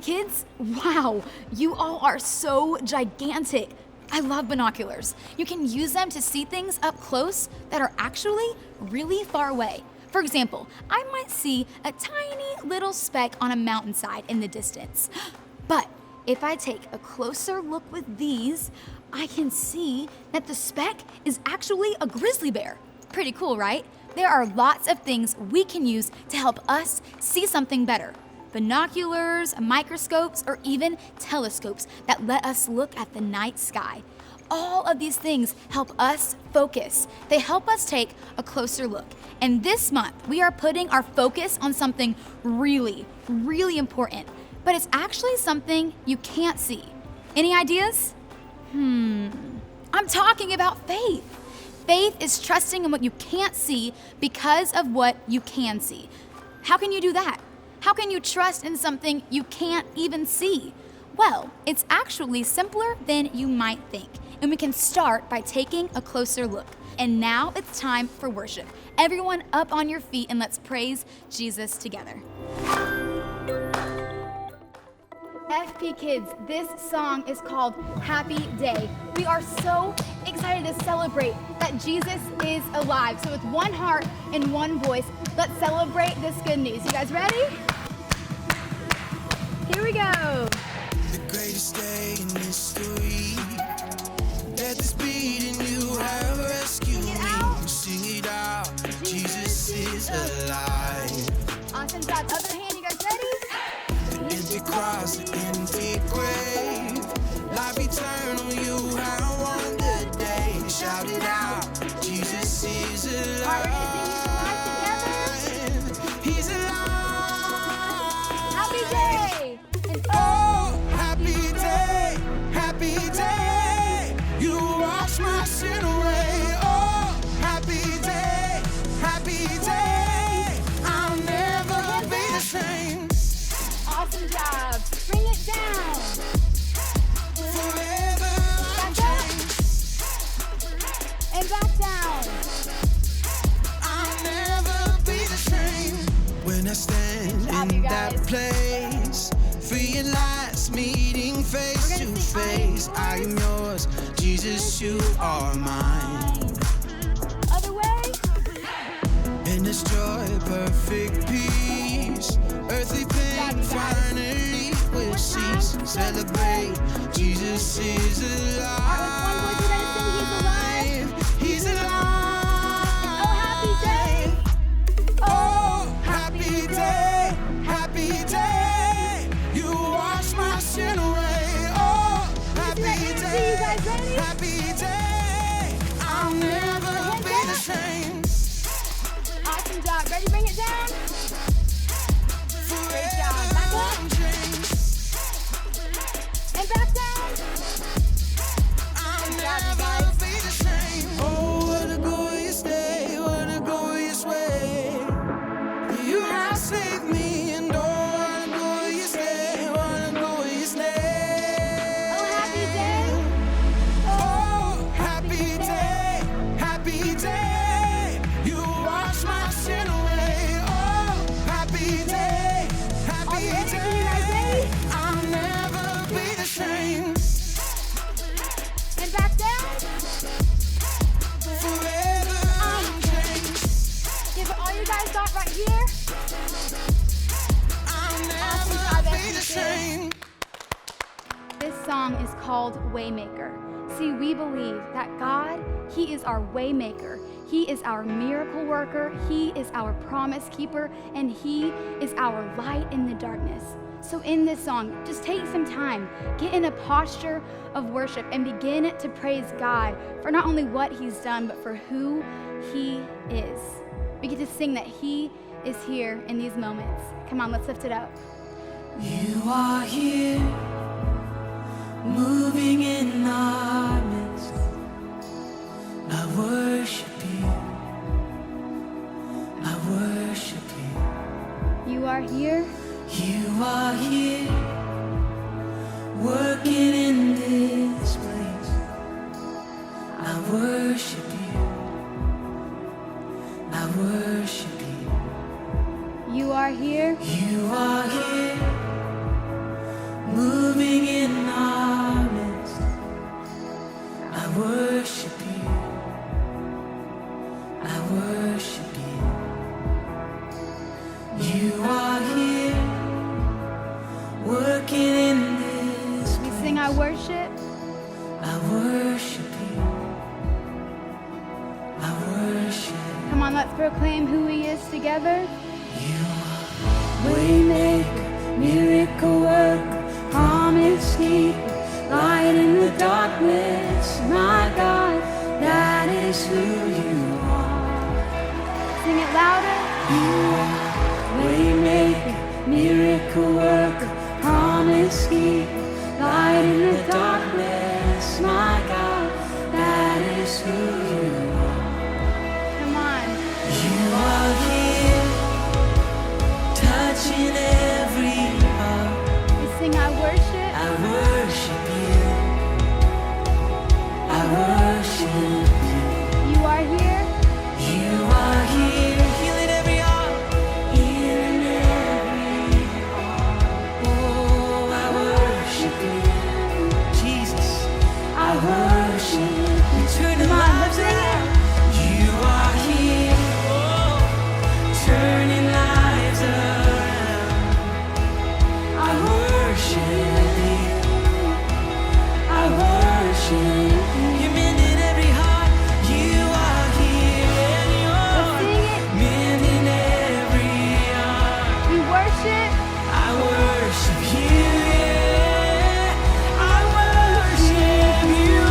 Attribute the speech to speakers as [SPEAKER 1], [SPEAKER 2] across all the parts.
[SPEAKER 1] fpKIDS, wow, you all are so gigantic. I love binoculars. You can use them to see things up close that are actually really far away. For example, I might see a tiny little speck on a mountainside in the distance. But if I take a closer look with these, I can see that the speck is actually a grizzly bear. Pretty cool, right? There are lots of things we can use to help us see something better. Binoculars, microscopes, or even telescopes that let us look at the night sky. All of these things help us focus. They help us take a closer look. And this month, we are putting our focus on something really, really important. But it's actually something you can't see. Any ideas? I'm talking about faith. Faith is trusting in what you can't see because of what you can see. How can you do that? How can you trust in something you can't even see? Well, it's actually simpler than you might think. And we can start by taking a closer look. And now it's time for worship. Everyone up on your feet and let's praise Jesus together. fpKIDS, this song is called Happy Day. We are so excited to celebrate that Jesus is alive. So with one heart and one voice, let's celebrate this good news. You guys ready? Here we go.
[SPEAKER 2] The greatest day in history. Death is beating, you have rescued me. Sing it out. Jesus is alive.
[SPEAKER 1] Awesome job. Other hand, you guys ready?
[SPEAKER 2] The empty cross, the empty grave. Life eternal, you have won the day. Shout it out. Jesus is alive. He's alive.
[SPEAKER 1] Happy day. And
[SPEAKER 2] oh, happy day, happy day. You wash my sin away. Oh, happy day, happy day. I'll never be the same.
[SPEAKER 1] awesome job. Bring it down.
[SPEAKER 2] Forever I'm
[SPEAKER 1] Back up.
[SPEAKER 2] changed.
[SPEAKER 1] And back down.
[SPEAKER 2] I'll never be the same. When I stand
[SPEAKER 1] job,
[SPEAKER 2] in
[SPEAKER 1] you
[SPEAKER 2] that
[SPEAKER 1] guys.
[SPEAKER 2] place, free at last, meeting face
[SPEAKER 1] We're
[SPEAKER 2] to
[SPEAKER 1] gonna sing
[SPEAKER 2] face. I am yours, Jesus, you are mine.
[SPEAKER 1] Other way.
[SPEAKER 2] In this joy, perfect peace, earthly pain finally will cease. Celebrate, Jesus is alive. He's alive. Oh, happy day, happy day. You wash my sin away. Oh, happy day, happy day. I'll never be the same.
[SPEAKER 1] Awesome job. Ready? Bring it down. Great job. Back up.
[SPEAKER 2] I'm changed.
[SPEAKER 1] And back down.
[SPEAKER 2] I'll
[SPEAKER 1] Good job, you
[SPEAKER 2] never
[SPEAKER 1] guys.
[SPEAKER 2] be the same. Oh, what a glorious day, what a glorious way. You have saved me, and oh, what a glorious day, what a glorious day.
[SPEAKER 1] Oh, happy day.
[SPEAKER 2] Oh, happy day, happy day. You wash my sin away. Oh, happy day,
[SPEAKER 1] All
[SPEAKER 2] happy
[SPEAKER 1] the energy, you guys
[SPEAKER 2] day.
[SPEAKER 1] ready?
[SPEAKER 2] I'll never be the same.
[SPEAKER 1] And back down.
[SPEAKER 2] Forever I'm changed.
[SPEAKER 1] Give it all you guys got right here.
[SPEAKER 2] I'll
[SPEAKER 1] Awesome job,
[SPEAKER 2] never be the
[SPEAKER 1] FPKIDS.
[SPEAKER 2] same.
[SPEAKER 1] This song is called Waymaker. See, we believe that God, He is our waymaker. He is our miracle worker. He is our promise keeper, and He is our light in the darkness. So in this song, just take some time, get in a posture of worship, and begin to praise God for not only what He's done, but for who He is. We get to sing that He is here in these moments. Come on, let's lift it up.
[SPEAKER 2] You are here, moving in our midst. I worship you. I worship you.
[SPEAKER 1] You are here.
[SPEAKER 2] You are here, working in this place. I worship you. I worship you.
[SPEAKER 1] You are here.
[SPEAKER 2] You are here, moving in our midst. I worship you. I worship you. You are here, working in this
[SPEAKER 1] We
[SPEAKER 2] place.
[SPEAKER 1] sing I worship.
[SPEAKER 2] I worship you. I worship.
[SPEAKER 1] Come on, let's proclaim who he is together.
[SPEAKER 2] You are waymaker, miracle worker, promise keeper, light in the darkness. My God, that is who you are.
[SPEAKER 1] Sing it louder.
[SPEAKER 2] You are waymaker, miracle worker, promise keeper, light in the darkness. My God, that is who you are.
[SPEAKER 1] Come on.
[SPEAKER 2] You are here, touching every heart.
[SPEAKER 1] We sing I worship.
[SPEAKER 2] I worship you. I worship you.
[SPEAKER 1] You are here.
[SPEAKER 2] You are here, healing every heart. Healing every heart. Oh, I worship you. Jesus, I worship you. Turning
[SPEAKER 1] Come on,
[SPEAKER 2] lives
[SPEAKER 1] let's sing it.
[SPEAKER 2] around. You are here, oh, turning lives around. I worship you. I worship you. You're mending every heart. You are here, and
[SPEAKER 1] Let's
[SPEAKER 2] you're
[SPEAKER 1] sing it.
[SPEAKER 2] mending every heart.
[SPEAKER 1] We worship.
[SPEAKER 2] I worship you. Yeah. I worship you.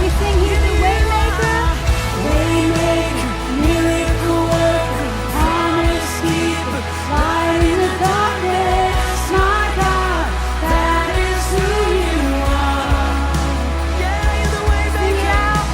[SPEAKER 1] We sing he's the waymaker.
[SPEAKER 2] Waymaker, miracle worker, promise keeper, light in the darkness. My God, that is who you are. Yeah, you're the
[SPEAKER 1] Sing it out.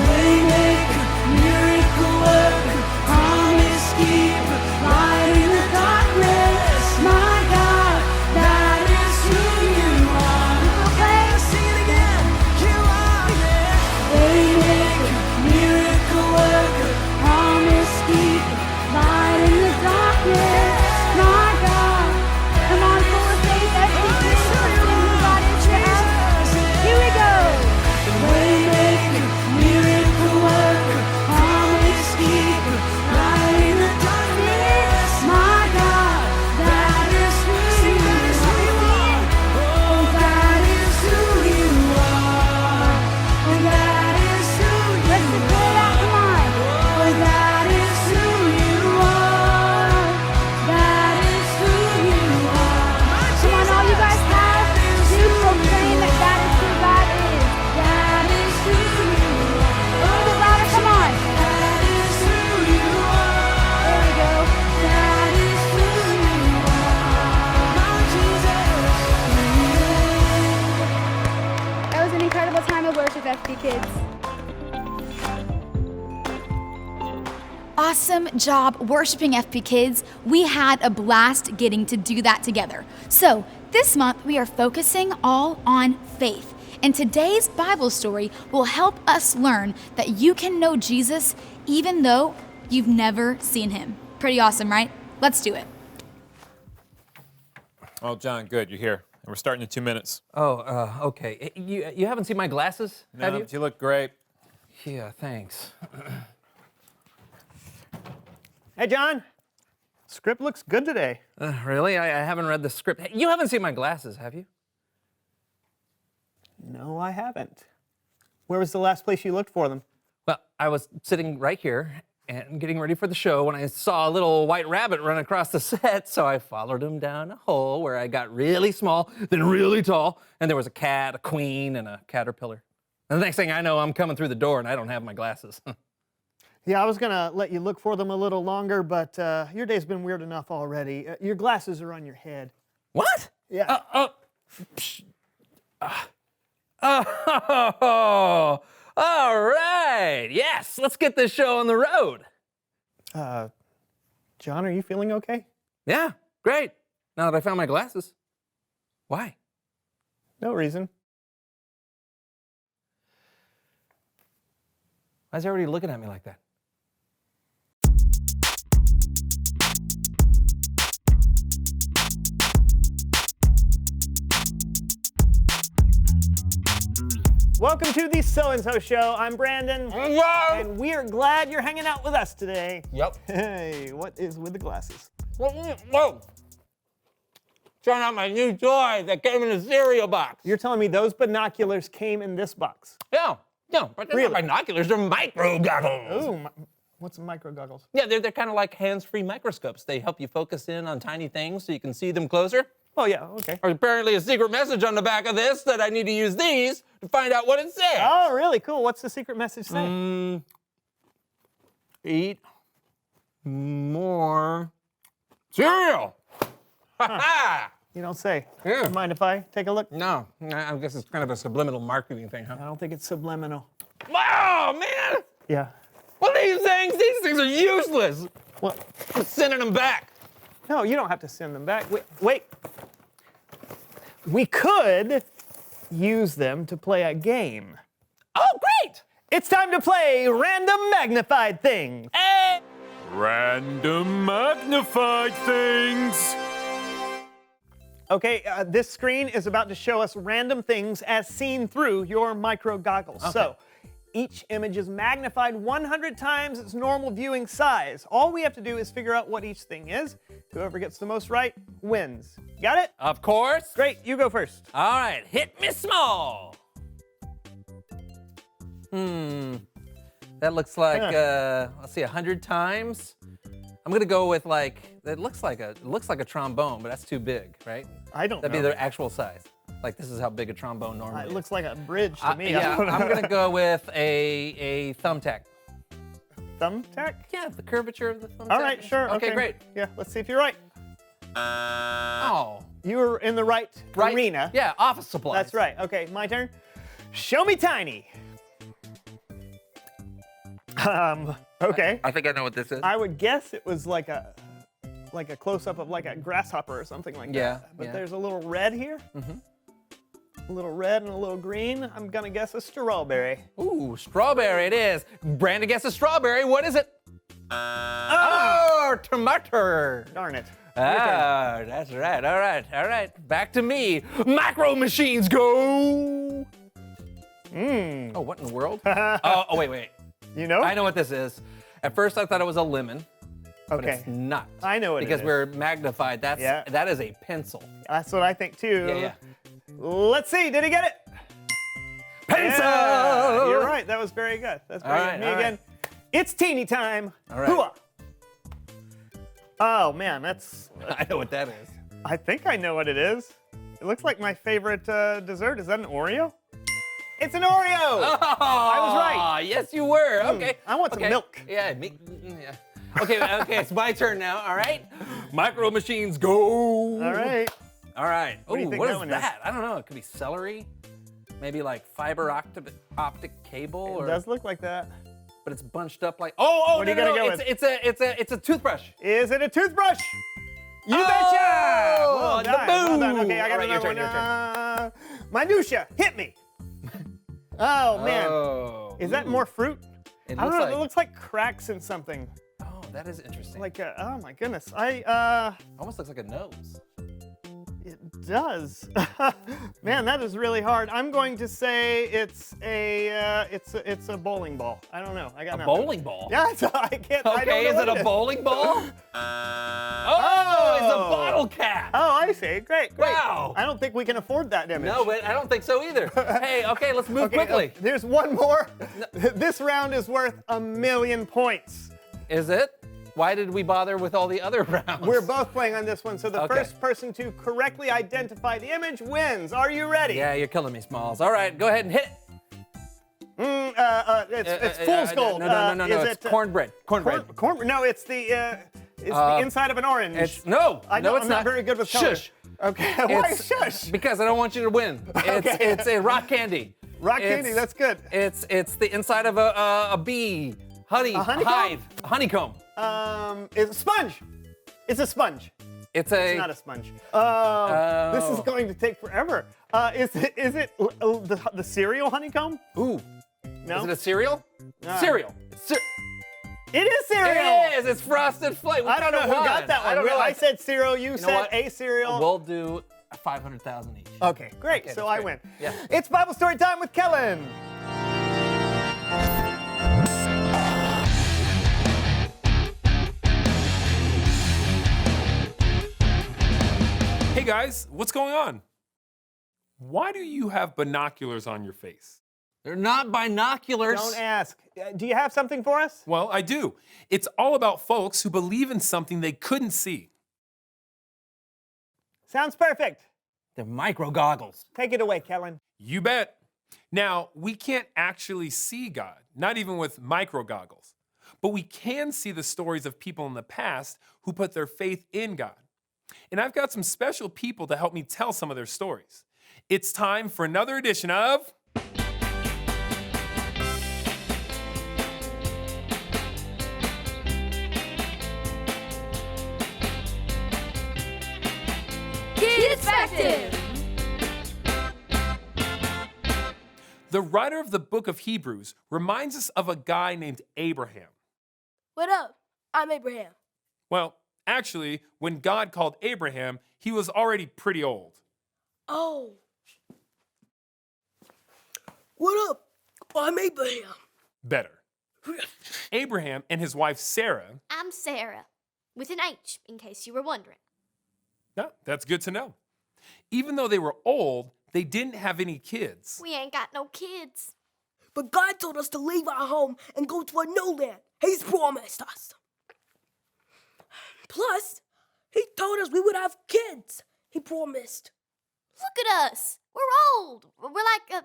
[SPEAKER 2] waymaker, miracle worker, promise keeper, light in the darkness. My God, that is who you are.
[SPEAKER 1] Okay.
[SPEAKER 2] Sing it again. You are, yeah. Waymaker, miracle worker, promise keeper, light in the darkness. My God.
[SPEAKER 1] Come on, full of faith. Let's sing who God is to us. Here we go.
[SPEAKER 2] Waymaker, miracle worker, promise keeper, light in the darkness. My God, that is who you are. Oh, that is who you are. Oh, that is who
[SPEAKER 1] Let's
[SPEAKER 2] you
[SPEAKER 1] declare that. Come on.
[SPEAKER 2] are. Oh, that is who you are. That is who you are.
[SPEAKER 1] Come on, all you guys have to proclaim that that is who God is.
[SPEAKER 2] That is who you are.
[SPEAKER 1] A little bit louder. Come on.
[SPEAKER 2] That is who you are.
[SPEAKER 1] There we go.
[SPEAKER 2] That is who you are. My Jesus.
[SPEAKER 1] That was an incredible time of worship, FP Kids. Awesome job worshiping, FP Kids. We had a blast getting to do that together. So this month we are focusing all on faith. And today's Bible story will help us learn that you can know Jesus even though you've never seen him. Pretty awesome, right? Let's do it.
[SPEAKER 3] Well, John, good. You're here. And we're starting in 2 minutes.
[SPEAKER 4] Oh, okay. You haven't seen my glasses, have you?
[SPEAKER 3] You look great.
[SPEAKER 4] Yeah, thanks.
[SPEAKER 5] Hey, John. Script looks good today.
[SPEAKER 4] Really? I haven't read the script. Hey, you haven't seen my glasses, have you?
[SPEAKER 5] No, I haven't. Where was the last place you looked for them?
[SPEAKER 4] Well, I was sitting right here and getting ready for the show when I saw a little white rabbit run across the set, so I followed him down a hole where I got really small, then really tall, and there was a cat, a queen, and a caterpillar. And the next thing I know, I'm coming through the door and I don't have my glasses.
[SPEAKER 5] Yeah, I was going to let you look for them a little longer, but your day's been weird enough already. Your glasses are on your head.
[SPEAKER 4] What?
[SPEAKER 5] Yeah.
[SPEAKER 4] Oh, all right. Yes, let's get this show on the road.
[SPEAKER 5] John, are you feeling okay?
[SPEAKER 4] Yeah, great. Now that I found my glasses. Why?
[SPEAKER 5] No reason.
[SPEAKER 4] Why is everybody looking at me like that?
[SPEAKER 5] Welcome to the So-and-So Show. I'm Brandon.
[SPEAKER 4] Hello.
[SPEAKER 5] And we are glad you're hanging out with us today.
[SPEAKER 4] Yep.
[SPEAKER 5] Hey, what is with the glasses?
[SPEAKER 4] Whoa. Trying out my new toy that came in a cereal box.
[SPEAKER 5] You're telling me those binoculars came in this box?
[SPEAKER 4] Yeah, but they're
[SPEAKER 5] Really?
[SPEAKER 4] not binoculars, they're micro goggles.
[SPEAKER 5] Ooh, what's micro goggles?
[SPEAKER 4] Yeah, they're kind of like hands-free microscopes. They help you focus in on tiny things so you can see them closer.
[SPEAKER 5] Oh, yeah, okay.
[SPEAKER 4] There's apparently a secret message on the back of this that I need to use these to find out what it says.
[SPEAKER 5] Oh, really? Cool. What's the secret message say?
[SPEAKER 4] Eat more cereal. Ha-ha!
[SPEAKER 5] You don't say.
[SPEAKER 4] Yeah.
[SPEAKER 5] Mind if I take a look?
[SPEAKER 4] No, I guess it's kind of a subliminal marketing thing, huh?
[SPEAKER 5] I don't think it's subliminal.
[SPEAKER 4] Wow, man!
[SPEAKER 5] Yeah.
[SPEAKER 4] What are these things? These things are useless.
[SPEAKER 5] Well,
[SPEAKER 4] I'm sending them back.
[SPEAKER 5] no, you don't have to send them back. Wait. We could use them to play a game.
[SPEAKER 4] Oh, great!
[SPEAKER 5] It's time to play Random Magnified Things.
[SPEAKER 4] Hey!
[SPEAKER 3] Random magnified things.
[SPEAKER 5] Okay, this screen is about to show us random things as seen through your micro goggles. So, each image is magnified 100 times its normal viewing size. All we have to do is figure out what each thing is. Whoever gets the most right wins. Got it?
[SPEAKER 4] Of course.
[SPEAKER 5] Great, you go first.
[SPEAKER 4] All right, hit me small. That looks like, let's see, 100 times. I'm gonna go with it looks like a trombone, but that's too big, right?
[SPEAKER 5] I don't
[SPEAKER 4] That'd
[SPEAKER 5] know.
[SPEAKER 4] be their actual size. Like this is how big a trombone normally
[SPEAKER 5] It
[SPEAKER 4] is.
[SPEAKER 5] looks like a bridge to me.
[SPEAKER 4] Yeah,
[SPEAKER 5] I don't know.
[SPEAKER 4] I'm gonna go with a thumbtack.
[SPEAKER 5] Thumbtack?
[SPEAKER 4] Yeah, the curvature of the thumbtack.
[SPEAKER 5] All right, sure.
[SPEAKER 4] Okay, great.
[SPEAKER 5] Yeah, let's see if you're right.
[SPEAKER 4] Oh.
[SPEAKER 5] You were in the right arena.
[SPEAKER 4] Yeah, office supplies.
[SPEAKER 5] That's right. Okay, my turn. Show me tiny. Okay.
[SPEAKER 4] I think I know what this is.
[SPEAKER 5] I would guess it was like a close-up of like a grasshopper or something like
[SPEAKER 4] Yeah,
[SPEAKER 5] that. But
[SPEAKER 4] yeah.
[SPEAKER 5] there's a little red here. A little red and a little green. I'm gonna guess a strawberry.
[SPEAKER 4] Ooh, strawberry it is. Brandon guesses strawberry. What is it? Oh, tomato.
[SPEAKER 5] Darn it.
[SPEAKER 4] Ah, that's right. All right. Back to me. Macro machines go. Oh, what in the world? oh, wait.
[SPEAKER 5] You know?
[SPEAKER 4] I know what this is. At first, I thought it was a lemon, but
[SPEAKER 5] Okay.
[SPEAKER 4] it's not.
[SPEAKER 5] I know what it
[SPEAKER 4] because
[SPEAKER 5] is.
[SPEAKER 4] we're magnified. That is a pencil.
[SPEAKER 5] That's what I think too.
[SPEAKER 4] Yeah.
[SPEAKER 5] Let's see. Did he get it?
[SPEAKER 4] Pencil.
[SPEAKER 5] Yeah, you're right. That was very good. That's very
[SPEAKER 4] All
[SPEAKER 5] good.
[SPEAKER 4] right,
[SPEAKER 5] Me
[SPEAKER 4] all
[SPEAKER 5] again. It's teeny time.
[SPEAKER 4] All right.
[SPEAKER 5] Hooah. Oh man, that's.
[SPEAKER 4] I know what that is.
[SPEAKER 5] I think I know what it is. It looks like my favorite dessert. Is that an Oreo? It's an Oreo.
[SPEAKER 4] Oh,
[SPEAKER 5] I was right.
[SPEAKER 4] Yes, you were. Okay.
[SPEAKER 5] I want some milk.
[SPEAKER 4] Yeah, yeah. Okay, it's my turn now. All right. Micro machines go.
[SPEAKER 5] All right.
[SPEAKER 4] All right.
[SPEAKER 5] What do you
[SPEAKER 4] Ooh,
[SPEAKER 5] think
[SPEAKER 4] what
[SPEAKER 5] that
[SPEAKER 4] is
[SPEAKER 5] one is?
[SPEAKER 4] that? I don't know. It could be celery. Maybe like fiber optic cable,
[SPEAKER 5] It
[SPEAKER 4] or
[SPEAKER 5] does look like that.
[SPEAKER 4] but it's bunched up like. Oh,
[SPEAKER 5] What are you
[SPEAKER 4] no,
[SPEAKER 5] gonna
[SPEAKER 4] no,
[SPEAKER 5] go with?
[SPEAKER 4] It's a toothbrush.
[SPEAKER 5] Is it a toothbrush? You
[SPEAKER 4] Oh,
[SPEAKER 5] betcha! Well done. Well done.
[SPEAKER 4] boom.
[SPEAKER 5] Okay, I got
[SPEAKER 4] All right, your
[SPEAKER 5] another
[SPEAKER 4] turn,
[SPEAKER 5] one. Minutia, hit me. Oh man,
[SPEAKER 4] Oh.
[SPEAKER 5] is that more fruit?
[SPEAKER 4] It
[SPEAKER 5] I don't
[SPEAKER 4] looks
[SPEAKER 5] know.
[SPEAKER 4] like-
[SPEAKER 5] It looks like cracks in something.
[SPEAKER 4] Oh, that is interesting.
[SPEAKER 5] Like oh my goodness,
[SPEAKER 4] almost looks like a nose.
[SPEAKER 5] it does. Man, that is really hard. I'm going to say it's a bowling ball. I don't know. I got
[SPEAKER 4] A
[SPEAKER 5] nothing.
[SPEAKER 4] bowling ball.
[SPEAKER 5] Yeah, I can't. I don't
[SPEAKER 4] Okay,
[SPEAKER 5] know
[SPEAKER 4] is
[SPEAKER 5] what
[SPEAKER 4] it a bowling ball? Oh, it's a bottle cap.
[SPEAKER 5] Oh, I see. Great.
[SPEAKER 4] Wow.
[SPEAKER 5] I don't think we can afford that image.
[SPEAKER 4] No, but I don't think so either. Hey, okay, let's move
[SPEAKER 5] Okay,
[SPEAKER 4] quickly.
[SPEAKER 5] there's one more. This round is worth 1,000,000 points.
[SPEAKER 4] Is it? Why did we bother with all the other rounds?
[SPEAKER 5] We're both playing on this one, so the
[SPEAKER 4] Okay.
[SPEAKER 5] first person to correctly identify the image wins. Are you ready?
[SPEAKER 4] Yeah, you're killing me, Smalls. All right, go ahead and hit it.
[SPEAKER 5] It's fool's gold.
[SPEAKER 4] No,
[SPEAKER 5] Is
[SPEAKER 4] it's
[SPEAKER 5] it,
[SPEAKER 4] cornbread. Cornbread.
[SPEAKER 5] No, it's the inside of an orange.
[SPEAKER 4] It's no,
[SPEAKER 5] I'm
[SPEAKER 4] it's
[SPEAKER 5] not very good with color.
[SPEAKER 4] Shush.
[SPEAKER 5] Okay, why
[SPEAKER 4] It's
[SPEAKER 5] shush?
[SPEAKER 4] because I don't want you to win. It's a rock candy.
[SPEAKER 5] Rock candy,
[SPEAKER 4] It's-
[SPEAKER 5] that's good.
[SPEAKER 4] It's the inside of a bee, honey,
[SPEAKER 5] honeycomb?
[SPEAKER 4] hive, a honeycomb.
[SPEAKER 5] It's a sponge. It's a sponge.
[SPEAKER 4] It's
[SPEAKER 5] It's not a sponge. This is going to take forever. Is it the cereal honeycomb?
[SPEAKER 4] Ooh.
[SPEAKER 5] No.
[SPEAKER 4] Is it a cereal? Cereal.
[SPEAKER 5] It is cereal.
[SPEAKER 4] It is. It's Frosted Flakes.
[SPEAKER 5] I don't know who got that one.
[SPEAKER 4] I don't know.
[SPEAKER 5] I said cereal. You said
[SPEAKER 4] what?
[SPEAKER 5] a cereal.
[SPEAKER 4] We'll do 500,000 each.
[SPEAKER 5] Okay, great.
[SPEAKER 4] Okay,
[SPEAKER 5] so
[SPEAKER 4] that's
[SPEAKER 5] I
[SPEAKER 4] great.
[SPEAKER 5] win.
[SPEAKER 4] Yeah.
[SPEAKER 5] It's Bible story time with Kellen.
[SPEAKER 3] Hey guys, what's going on? Why do you have binoculars on your face?
[SPEAKER 4] They're not binoculars.
[SPEAKER 5] Don't ask. Do you have something for us?
[SPEAKER 3] Well, I do. It's all about folks who believe in something they couldn't see.
[SPEAKER 5] Sounds perfect.
[SPEAKER 4] They're micro goggles.
[SPEAKER 5] Take it away, Kellen.
[SPEAKER 3] You bet. Now, we can't actually see God, not even with micro goggles. But we can see the stories of people in the past who put their faith in God. And I've got some special people to help me tell some of their stories. It's time for another edition of
[SPEAKER 1] Kids Perspective!
[SPEAKER 3] The writer of the book of Hebrews reminds us of a guy named Abraham.
[SPEAKER 6] What up? I'm Abraham.
[SPEAKER 3] Well, actually, when God called Abraham, he was already pretty old.
[SPEAKER 6] Oh. What up? I'm Abraham.
[SPEAKER 3] Better. Abraham and his wife Sarah.
[SPEAKER 7] I'm Sarah, with an H, in case you were wondering.
[SPEAKER 3] No, that's good to know. Even though they were old, they didn't have any kids.
[SPEAKER 7] We ain't got no kids.
[SPEAKER 6] But God told us to leave our home and go to a new land. He's promised us. Plus, he told us we would have kids. He promised.
[SPEAKER 7] Look at us. We're old. We're like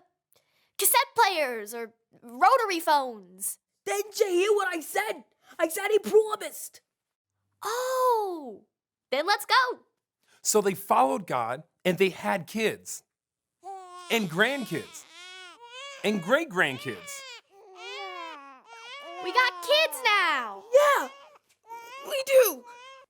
[SPEAKER 7] cassette players or rotary phones.
[SPEAKER 6] Didn't you hear what I said? I said he promised.
[SPEAKER 7] Oh, then let's go.
[SPEAKER 3] So they followed God and they had kids and grandkids and great-grandkids.
[SPEAKER 7] We got kids now.
[SPEAKER 6] Yeah, we do.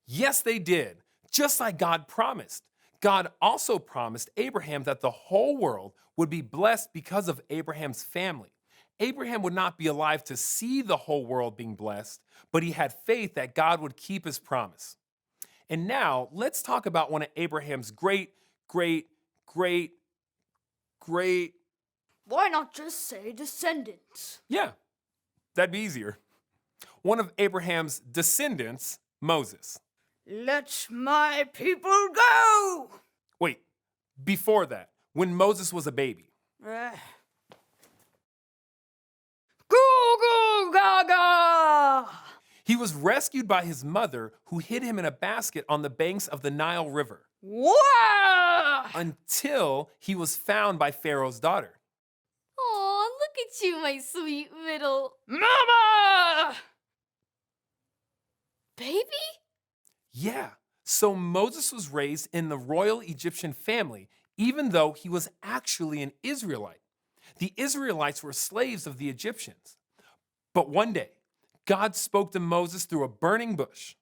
[SPEAKER 3] Yes, they did, just like God promised. God also promised Abraham that the whole world would be blessed because of Abraham's family. Abraham would not be alive to see the whole world being blessed, but he had faith that God would keep his promise. And now, let's talk about one of Abraham's great.
[SPEAKER 6] Why not just say descendants?
[SPEAKER 3] Yeah, that'd be easier. One of Abraham's descendants, Moses.
[SPEAKER 6] Let my people go.
[SPEAKER 3] Wait, before that, when Moses was a baby.
[SPEAKER 6] Goo goo gaga.
[SPEAKER 3] He was rescued by his mother, who hid him in a basket on the banks of the Nile River
[SPEAKER 6] Wah!
[SPEAKER 3] until he was found by Pharaoh's daughter.
[SPEAKER 7] Oh, look at you, my sweet little
[SPEAKER 6] Mama!
[SPEAKER 7] baby.
[SPEAKER 3] Yeah, so Moses was raised in the royal Egyptian family, even though he was actually an Israelite. The Israelites were slaves of the Egyptians. But one day, God spoke to Moses through a burning bush.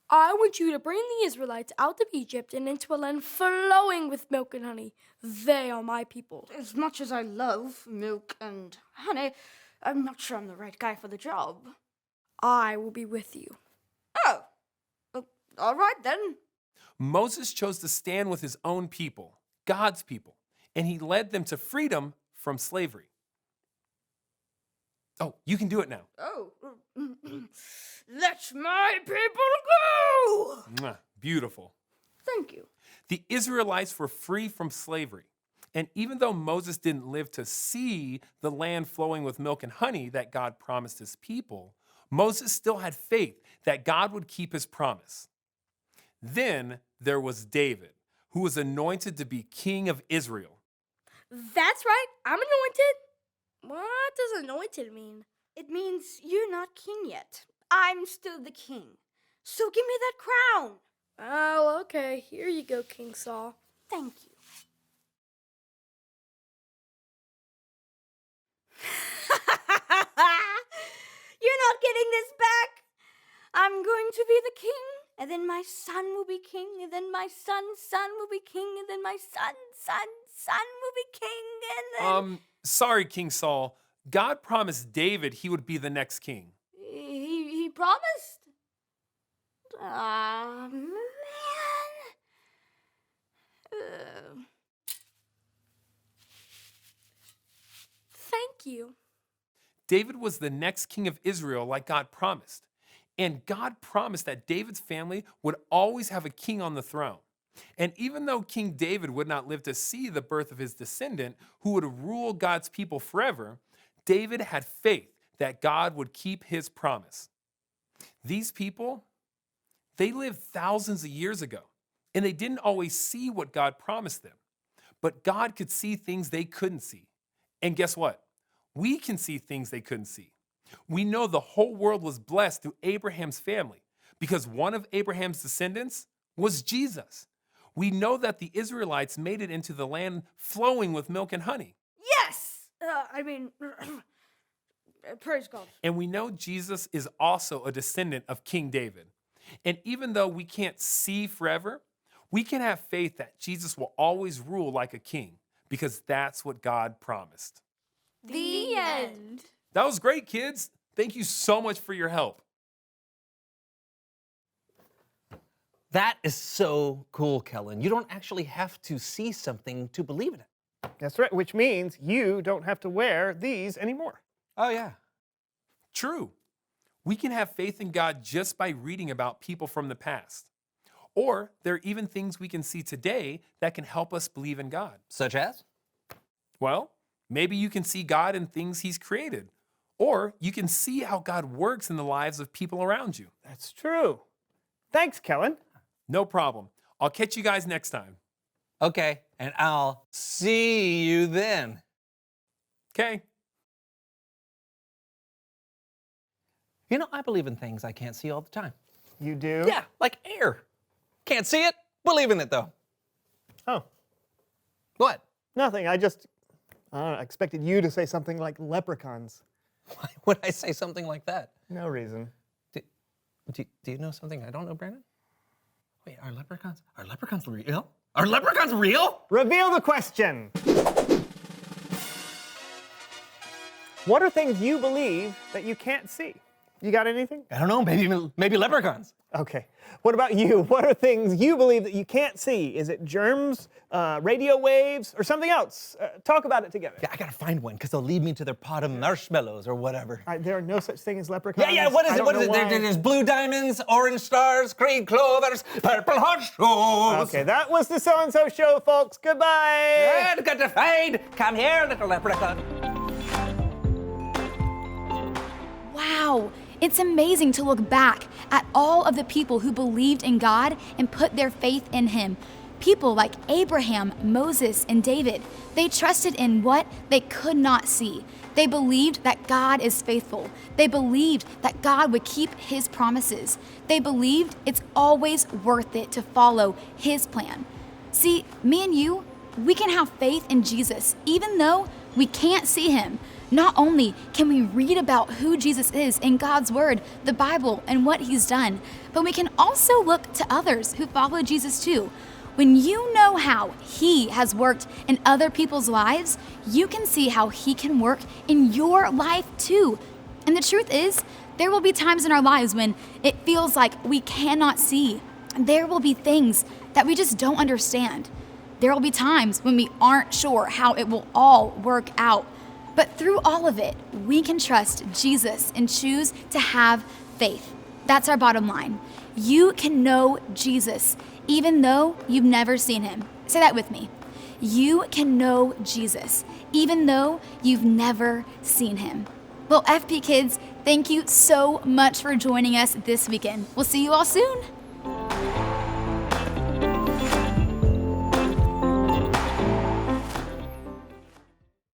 [SPEAKER 6] I want you to bring the Israelites out of Egypt and into a land flowing with milk and honey. They are my people.
[SPEAKER 8] As much as I love milk and honey, I'm not sure I'm the right guy for the job.
[SPEAKER 6] I will be with you.
[SPEAKER 8] Oh, all right then.
[SPEAKER 3] Moses chose to stand with his own people, God's people, and he led them to freedom from slavery. Oh, you can do it now.
[SPEAKER 8] Oh, let my people go!
[SPEAKER 3] Mwah, beautiful.
[SPEAKER 8] Thank you.
[SPEAKER 3] The Israelites were free from slavery. And even though Moses didn't live to see the land flowing with milk and honey that God promised his people, Moses still had faith that God would keep his promise. Then there was David, who was anointed to be king of Israel.
[SPEAKER 6] That's right. I'm anointed. What does anointed mean?
[SPEAKER 8] It means you're not king yet. I'm still the king. So give me that crown.
[SPEAKER 6] Oh, okay. Here you go, King Saul.
[SPEAKER 8] Thank you. You're not getting this back. I'm going to be the king, and then my son will be king, and then my son's son will be king, and then my son's son will be king, and then...
[SPEAKER 3] Sorry, King Saul. God promised David he would be the next king.
[SPEAKER 8] He promised? Ah, man.
[SPEAKER 6] Thank you.
[SPEAKER 3] David was the next king of Israel like God promised. And God promised that David's family would always have a king on the throne. And even though King David would not live to see the birth of his descendant who would rule God's people forever, David had faith that God would keep his promise. These people, they lived thousands of years ago, and they didn't always see what God promised them. But God could see things they couldn't see. And guess what? We can see things they couldn't see. We know the whole world was blessed through Abraham's family because one of Abraham's descendants was Jesus. We know that the Israelites made it into the land flowing with milk and honey.
[SPEAKER 6] Yes! Praise God.
[SPEAKER 3] And we know Jesus is also a descendant of King David. And even though we can't see forever, we can have faith that Jesus will always rule like a king because that's what God promised.
[SPEAKER 7] The end.
[SPEAKER 3] That was great, kids. Thank you so much for your help.
[SPEAKER 4] That is so cool, Kellen. You don't actually have to see something to believe in it.
[SPEAKER 5] That's right, which means you don't have to wear these anymore.
[SPEAKER 4] Oh, yeah.
[SPEAKER 3] True. We can have faith in God just by reading about people from the past. Or there are even things we can see today that can help us believe in God.
[SPEAKER 4] Such as?
[SPEAKER 3] Well, maybe you can see God in things He's created. Or you can see how God works in the lives of people around you.
[SPEAKER 5] That's true. Thanks, Kellen.
[SPEAKER 3] No problem. I'll catch you guys next time.
[SPEAKER 4] Okay, and I'll see you then.
[SPEAKER 3] Okay.
[SPEAKER 4] You know, I believe in things I can't see all the time.
[SPEAKER 5] You do?
[SPEAKER 4] Yeah, like air. Can't see it, believe in it though.
[SPEAKER 5] Oh,
[SPEAKER 4] What?
[SPEAKER 5] nothing. I don't know, I expected you to say something like leprechauns.
[SPEAKER 4] Why would I say something like that?
[SPEAKER 5] No reason.
[SPEAKER 4] Do you know something I don't know, Brandon? Wait, are leprechauns real? Are leprechauns real?
[SPEAKER 5] Reveal the question. What are things you believe that you can't see? You got anything?
[SPEAKER 4] I don't know, maybe leprechauns.
[SPEAKER 5] Okay. What about you? What are things you believe that you can't see? Is it germs, radio waves, or something else? Talk about it together.
[SPEAKER 4] Yeah, I gotta find one, because they'll lead me to their pot of marshmallows or whatever.
[SPEAKER 5] There are no such thing as leprechauns.
[SPEAKER 4] Yeah, what is
[SPEAKER 5] I
[SPEAKER 4] it?
[SPEAKER 5] don't
[SPEAKER 4] What is
[SPEAKER 5] know
[SPEAKER 4] it?
[SPEAKER 5] why.
[SPEAKER 4] There's blue diamonds, orange stars, green clovers, purple horseshoes.
[SPEAKER 5] Okay, that was the So-and-So Show, folks. Goodbye.
[SPEAKER 4] And got to fade. Come here, little leprechaun.
[SPEAKER 1] Wow, it's amazing to look back at all of the people who believed in God and put their faith in Him. People like Abraham, Moses, and David. They trusted in what they could not see. They believed that God is faithful. They believed that God would keep His promises. They believed it's always worth it to follow His plan. See, me and you, we can have faith in Jesus even though we can't see Him. Not only can we read about who Jesus is in God's Word, the Bible, and what He's done, but we can also look to others who follow Jesus too. When you know how He has worked in other people's lives, you can see how He can work in your life too. And the truth is, there will be times in our lives when it feels like we cannot see. There will be things that we just don't understand. There will be times when we aren't sure how it will all work out. But through all of it, we can trust Jesus and choose to have faith. That's our bottom line. You can know Jesus even though you've never seen Him. Say that with me. You can know Jesus even though you've never seen Him. Well, FP Kids, thank you so much for joining us this weekend. We'll see you all soon.